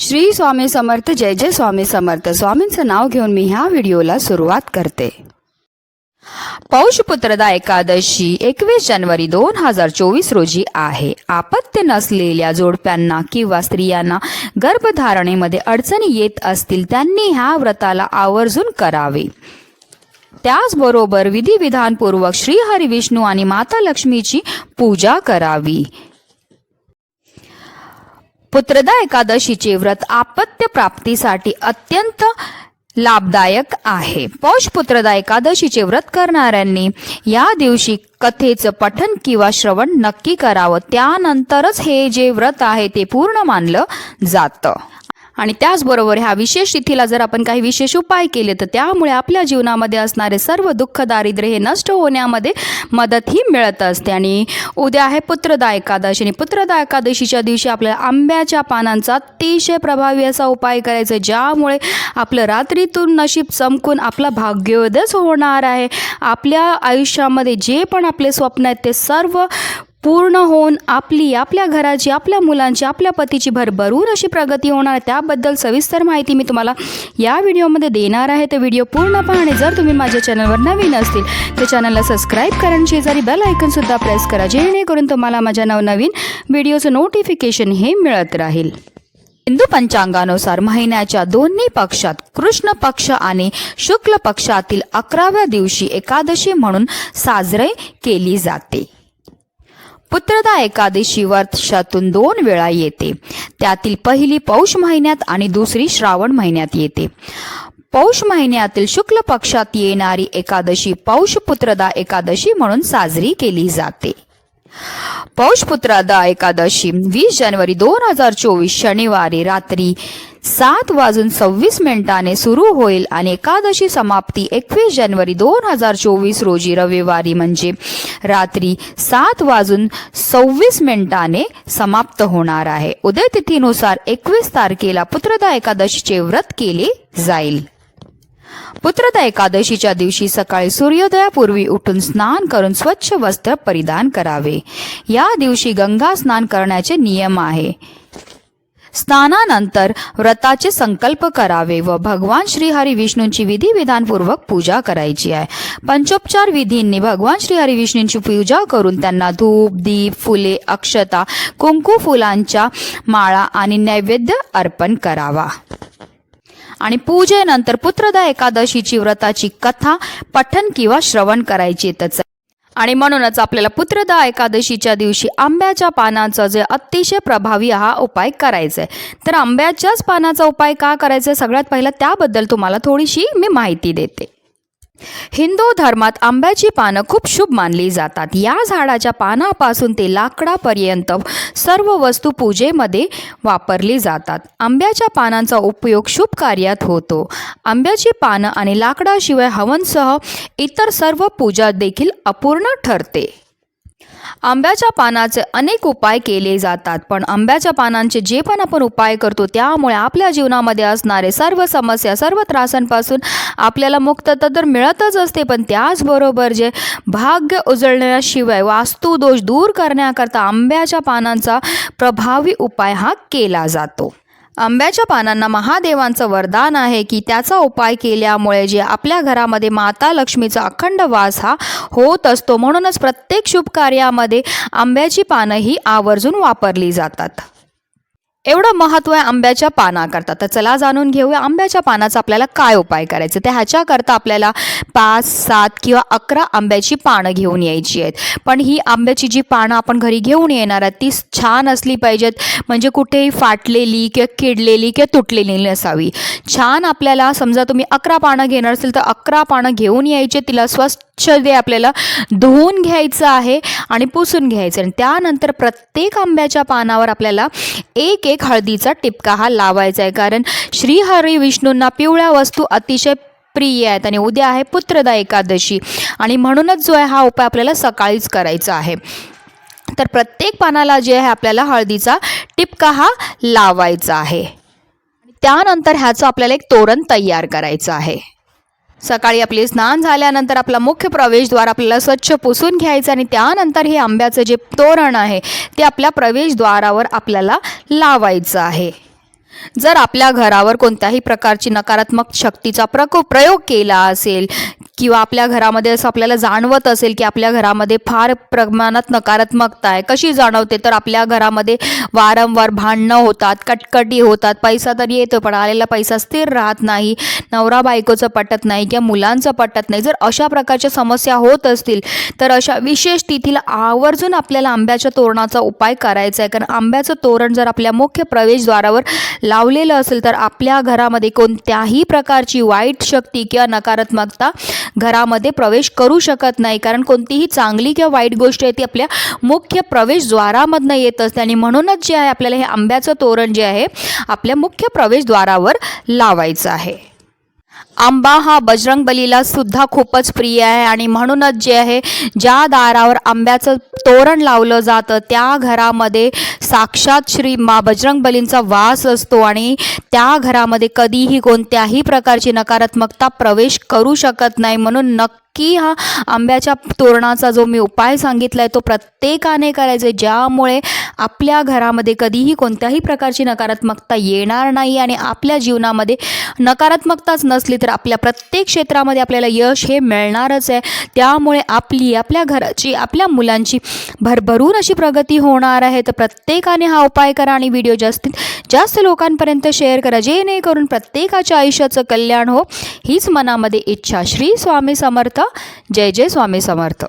श्री स्वामी समर्थ. जय जय स्वामी समर्थ. स्वामींचं नाव घेऊन मी ह्या व्हिडिओला सुरुवात करते. पौषपुत्रदा एकादशी 21 जानेवारी 2024 रोजी आहे. आपत्य नसलेल्या जोडप्यांना किंवा स्त्रियांना गर्भधारणेमध्ये अडचणी येत असतील त्यांनी ह्या व्रताला आवर्जून करावे. त्याचबरोबर विधिविधानपूर्वक श्री हरी विष्णू आणि माता लक्ष्मीची पूजा करावी. पुत्रदा एकादशीचे व्रत आपत्य प्राप्तीसाठी अत्यंत लाभदायक आहे. पौष पुत्रदा एकादशीचे व्रत करणाऱ्यांनी या दिवशी कथेचं पठण किंवा श्रवण नक्की करावं. त्यानंतरच हे जे व्रत आहे ते पूर्ण मानलं जातं. आणि त्याचबरोबर ह्या विशेष तिथीला जर आपण काही विशेष उपाय केले तर त्यामुळे आपल्या जीवनामध्ये असणारे सर्व दुःख दारिद्र्य हे नष्ट होण्यामध्ये मदतही मिळत असते. आणि उद्या आहे पुत्रदा एकादशी आणि पुत्रदा एकादशीच्या दिवशी आपल्याला आंब्याच्या पानांचा अतिशय प्रभावी असा उपाय करायचा ज्यामुळे आपलं रात्रीतून नशीब चमकून आपला भाग्योदयच होणार आहे. आपल्या आयुष्यामध्ये जे पण आपले स्वप्न आहेत ते सर्व पूर्ण होऊन आपल्या घराची, आपल्या मुलांची, आपल्या पतीची भरभरून अशी प्रगती होणार. त्याबद्दल सविस्तर माहिती मी तुम्हाला या व्हिडिओमध्ये देणार आहे. तर व्हिडिओ पूर्ण पहा आणि जर तुम्ही माझ्या चॅनलवर नवीन असतील तर चॅनलला सबस्क्राईब करा आणि शेजारी बेल आयकॉनसुद्धा प्रेस करा जेणेकरून तुम्हाला माझ्या नवनवीन व्हिडिओचं नोटिफिकेशन हे मिळत राहील. हिंदू पंचांगानुसार महिन्याच्या दोन्ही पक्षात कृष्ण पक्ष आणि शुक्ल पक्षातील 11व्या दिवशी एकादशी म्हणून साजरी केली जाते. पुत्रदा एकादशी वर्षातून 2 वेळा येते. त्यातील पहिली पौष महिन्यात आणि दुसरी श्रावण महिन्यात येते. पौष महिन्यातील शुक्ल पक्षात येणारी एकादशी पौष पुत्रदा एकादशी म्हणून साजरी केली जाते. पौष पुत्रदा एकादशी 20 जानेवारी 2024 शनिवारी रात्री 7:26 सुरू होईल आणि एकादशी समाप्ती 21 जानेवारी 2024 रोजी रविवारी म्हणजे रात्री 7:26 समाप्त होणार आहे. उदयतिथीनुसार 21 तारखेला पुत्रदा एकादशीचे व्रत केले जाईल. पुत्रदा एकादशीच्या दिवशी सकाळी सूर्योदयापूर्वी उठून स्नान करून स्वच्छ वस्त्र परिधान करावे. या दिवशी गंगा स्नान करण्याचे नियम आहे. स्नानानंतर व्रताचे संकल्प करावे व भगवान श्री हरी विष्णूंची विधिविधानपूर्वक पूजा करायची आहे. पंचोपचार विधींनी भगवान श्री हरी विष्णूंची पूजा करून त्यांना धूप, दीप, फुले, अक्षता, कुंकू फुलांच्या माळा आणि नैवेद्य अर्पण करावा. आणि पूजेनंतर पुत्रदा एकादशीची व्रताची कथा पठण किंवा श्रवण करायची. आणि म्हणूनच आपल्याला पुत्रदा एकादशीच्या दिवशी आंब्याच्या पानाचा जे अतिशय प्रभावी हा उपाय करायचा आहे. तर आंब्याच्याच पानाचा उपाय का करायचा सगळ्यात पहिला त्याबद्दल तुम्हाला थोडीशी मी माहिती देते. हिंदू धर्मात आंब्याची पानं खूप शुभ मानली जातात. या झाडाच्या पानापासून ते लाकडापर्यंत सर्व वस्तू पूजेमध्ये वापरली जातात. आंब्याच्या पानांचा उपयोग शुभ कार्यात होतो. आंब्याची पानं आणि लाकडाशिवाय हवनसह इतर सर्व पूजा देखील अपूर्ण ठरते. आंब्याच्या पानाचे अनेक उपाय केले जातात पण आंब्याच्या पानांचे जे पण आपण उपाय करतो त्यामुळे आपल्या जीवनामध्ये असणारे सर्व समस्या, सर्व त्रासांपासून आपल्याला मुक्तता तर मिळतच असते पण त्याचबरोबर जे भाग्य उजळण्याशिवाय वास्तुदोष दूर करण्याकरता आंब्याच्या पानांचा प्रभावी उपाय हा केला जातो. आंब्याच्या पानांना महादेवांचं वरदान आहे की त्याचा उपाय केल्यामुळे जे आपल्या घरामध्ये माता लक्ष्मीचा अखंड वास हा होत असतो. म्हणूनच प्रत्येक शुभ कार्यामध्ये आंब्याची पानं ही आवर्जून वापरली जातात. एवढं महत्त्व आहे आंब्याच्या पानाकरता. तर चला जाणून घेऊया आंब्याच्या पानाचा आपल्याला काय उपाय करायचं. तर ह्याच्याकरता आपल्याला 5, 7 किंवा 11 आंब्याची पानं घेऊन यायची आहेत. पण ही आंब्याची जी पानं आपण घरी घेऊन येणार आहेत ती छान असली पाहिजेत. म्हणजे कुठेही फाटलेली किंवा किडलेली किंवा तुटलेली नसावी. छान आपल्याला समजा तुम्ही 11 पानं घेणार असेल तर 11 पानं घेऊन यायचे. तिला स्वच्छ दे आपल्याला धुवून घ्यायचं आहे आणि पुसून घ्यायचं. आणि त्यानंतर प्रत्येक आंब्याच्या पानावर आपल्याला एक हळदीचा टिपका हा लावायचा आहे. कारण श्री हरी विष्णूंना पिवळ्या वस्तू अतिशय प्रिय आहेत आणि उद्या आहे पुत्रदा एकादशी आणि म्हणूनच जो आहे हा उपाय आपल्याला सकाळीच करायचा आहे. तर प्रत्येक पानाला जे आहे आपल्याला हळदीचा टिपका हा लावायचा आहे. त्यानंतर ह्याचं आपल्याला एक तोरण तयार करायचं आहे. सकाळी आपले स्नान झाल्यानंतर आपला मुख्य प्रवेशद्वार आपल्याला स्वच्छ पुसून घ्यायचं आणि त्यानंतर हे आंब्याचं जे तोरण आहे ते आपल्या प्रवेशद्वारावर आपल्याला लावायचं आहे. जर आपल्या घरावर कोणत्याही प्रकारची नकारात्मक शक्तीचा प्रयोग केला असेल किंवा आपल्या घरामध्ये असं आपल्याला जाणवत असेल की आपल्या घरामध्ये फार प्रमाणात नकारात्मकता आहे, कशी जाणवते तर आपल्या घरामध्ये वारंवार भांडणं होतात, कटकटी होतात, पैसा तर येतो पण आलेला पैसा स्थिर राहत नाही, नवरा बायकोचं पटत नाही किंवा मुलांचं पटत नाही. जर अशा प्रकारच्या समस्या होत असतील तर अशा विशेष तिथीला आवर्जून आपल्याला आंब्याच्या तोरणाचा उपाय करायचा आहे. कारण आंब्याचं तोरण जर आपल्या मुख्य प्रवेशद्वारावर लावलेलं असेल तर आपल्या घरामध्ये कोणत्याही प्रकारची वाईट शक्ती किंवा नकारात्मकता घरामध्ये प्रवेश करू शकत नाही. कारण कोणतीही चांगली किंवा वाईट गोष्ट आहे ती आपल्या मुख्य प्रवेशद्वारामधनं येत असते आणि म्हणूनच जे आहे आपल्याला हे आंब्याचं तोरण जे आहे आपल्या मुख्य प्रवेशद्वारावर लावायचं आहे. आंबा हा बजरंगबलीला सुद्धा खूपच प्रिय आहे आणि म्हणूनच जे आहे ज्या दारावर आंब्याचं तोरण लावलं जातं त्या घरामध्ये साक्षात श्री बजरंगबलींचा वास असतो आणि त्या घरामध्ये कधीही कोणत्याही प्रकारची नकारात्मकता प्रवेश करू शकत नाही. म्हणून नक्की हा आंब्याच्या तोरणाचा जो मी उपाय सांगितला आहे तो प्रत्येकाने करायचा आहे, ज्यामुळे आपल्या घरामध्ये कधीही कोणत्याही प्रकारची नकारात्मकता येणार नाही आणि आपल्या जीवनामध्ये नकारात्मकताच नसली तर आपल्या प्रत्येक क्षेत्रामध्ये आपल्याला यश हे मिळणारच आहे. त्यामुळे आपल्या घराची, आपल्या मुलांची भरभरून अशी प्रगती होणार आहे. तर प्रत्येकाने हा उपाय करा आणि व्हिडिओ जास्तीत जास्त लोकांपर्यंत शेअर करा, जेणेकरून प्रत्येकाच्या आयुष्याचं कल्याण हो हीच मनामध्ये इच्छा. श्री स्वामी समर्थ. जय जय स्वामी समर्थ.